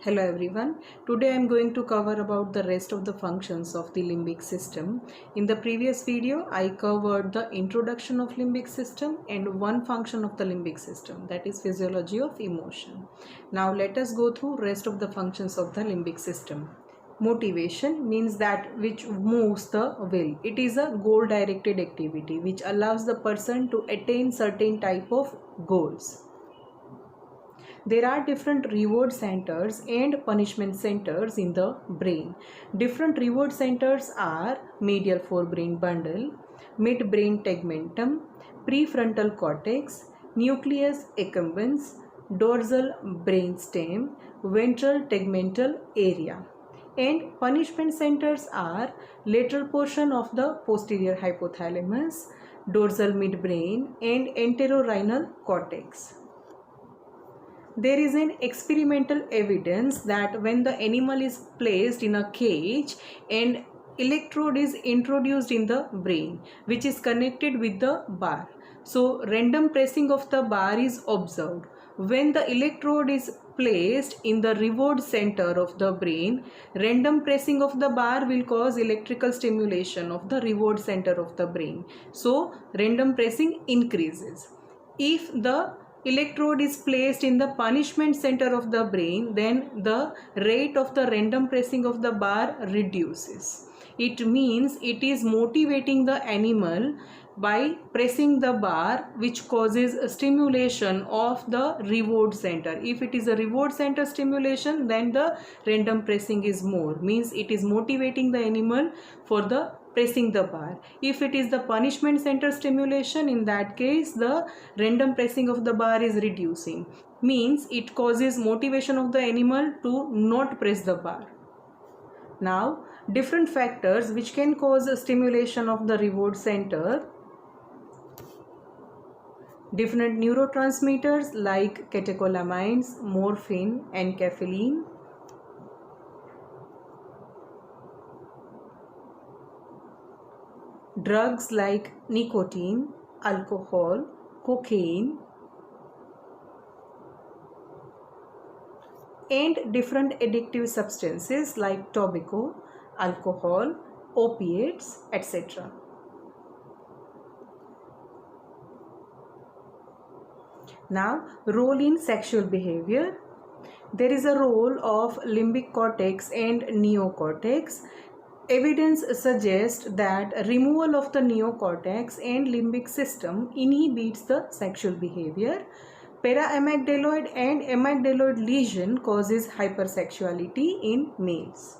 Hello everyone. Today I am going to cover about the rest of the functions of the limbic system. In the previous video I covered the introduction of limbic system and one function of the limbic system, that is physiology of emotion. Now let us go through rest of the functions of the limbic system. Motivation means that which moves the will. It is a goal directed activity which allows the person to attain certain type of goals. There are different reward centers and punishment centers in the brain. Different reward centers are medial forebrain bundle, midbrain tegmentum, prefrontal cortex, nucleus accumbens, dorsal brainstem, ventral tegmental area. And punishment centers are lateral portion of the posterior hypothalamus, dorsal midbrain, and entorhinal cortex. There is an experimental evidence that when the animal is placed in a cage and electrode is introduced in the brain which is connected with the bar. So random pressing of the bar is observed. When the electrode is placed in the reward center of the brain, random pressing of the bar will cause electrical stimulation of the reward center of the brain. So random pressing increases. If the electrode is placed in the punishment center of the brain, then the rate of the random pressing of the bar reduces. It means it is motivating the animal by pressing the bar, which causes a stimulation of the reward center. If it is a reward center stimulation, then the random pressing is more, means it is motivating the animal for the pressing the bar. If it is the punishment center stimulation, in that case the random pressing of the bar is reducing, means it causes motivation of the animal to not press the bar. Now different factors which can cause a stimulation of the reward center. Different neurotransmitters like catecholamines, morphine, and enkephalin. Drugs like nicotine, alcohol, cocaine, and different addictive substances like tobacco, alcohol, opiates, etc. Now, role in sexual behavior. There is a role of limbic cortex and neocortex. Evidence suggests that removal of the neocortex and limbic system inhibits the sexual behavior. Paraamygdaloid and amygdaloid lesion causes hypersexuality in males.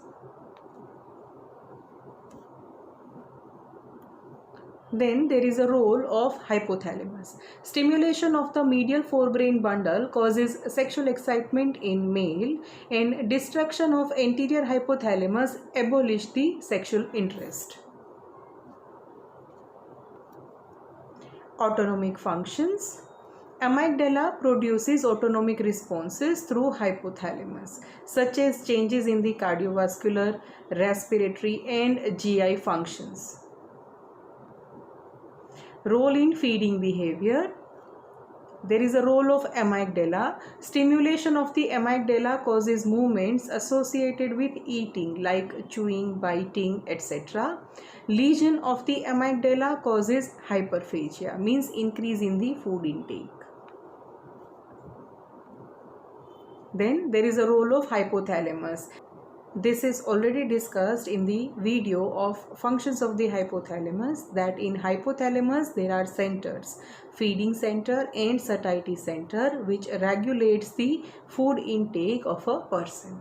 Then there is a role of hypothalamus. Stimulation of the medial forebrain bundle causes sexual excitement in male, and destruction of anterior hypothalamus abolish the sexual interest. Autonomic functions. Amygdala produces autonomic responses through hypothalamus, such as changes in the cardiovascular, respiratory, and GI functions. Role in feeding behavior. There is a role of amygdala. Stimulation of the amygdala causes movements associated with eating like chewing, biting, etc. Lesion of the amygdala causes hyperphagia, means increase in the food intake. Then there is a role of hypothalamus. This is already discussed in the video of functions of the hypothalamus, that in hypothalamus there are centers, feeding center and satiety center, which regulates the food intake of a person.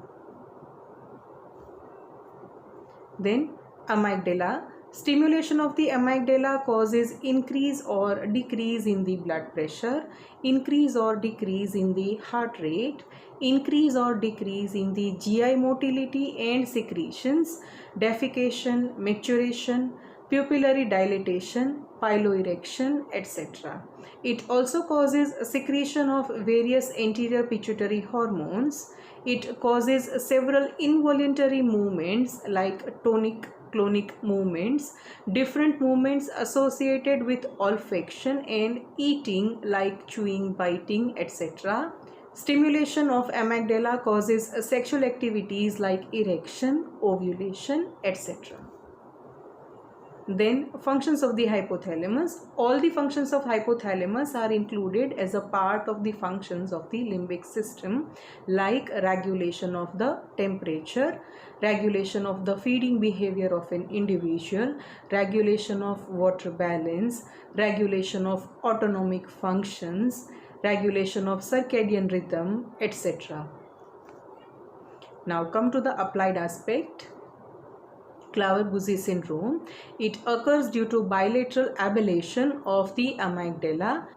Then amygdala. Stimulation of the amygdala causes increase or decrease in the blood pressure, increase or decrease in the heart rate, increase or decrease in the GI motility and secretions, defecation, maturation, pupillary dilatation, piloerection, etc. It also causes secretion of various anterior pituitary hormones. It causes several involuntary movements like tonic, clonic movements, different movements associated with olfaction and eating like chewing, biting, etc. Stimulation of amygdala causes sexual activities like erection, ovulation, etc. Then functions of the hypothalamus. All the functions of hypothalamus are included as a part of the functions of the limbic system, like regulation of the temperature, regulation of the feeding behavior of an individual, regulation of water balance, regulation of autonomic functions, regulation of circadian rhythm, etc. Now come to the applied aspect. Clauser-Buzy syndrome. It occurs due to bilateral ablation of the amygdala.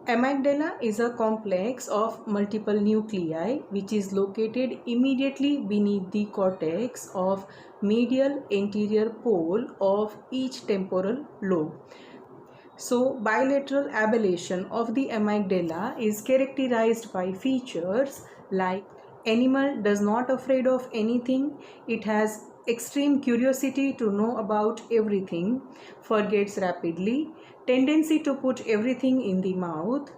Amygdala is a complex of multiple nuclei which is located immediately beneath the cortex of medial anterior pole of each temporal lobe. So, bilateral ablation of the amygdala is characterized by features like animal does not afraid of anything, it has extreme curiosity to know about everything, forgets rapidly, tendency to put everything in the mouth,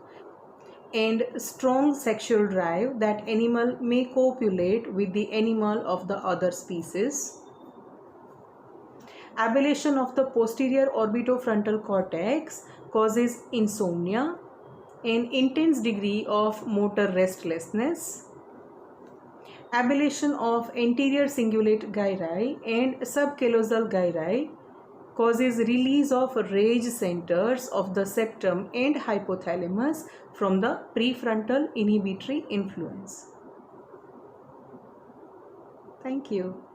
and strong sexual drive that animal may copulate with the animal of the other species. Ablation of the posterior orbitofrontal cortex causes insomnia, an intense degree of motor restlessness. Ablation of anterior cingulate gyri and subcallosal gyri causes release of rage centers of the septum and hypothalamus from the prefrontal inhibitory influence. Thank you.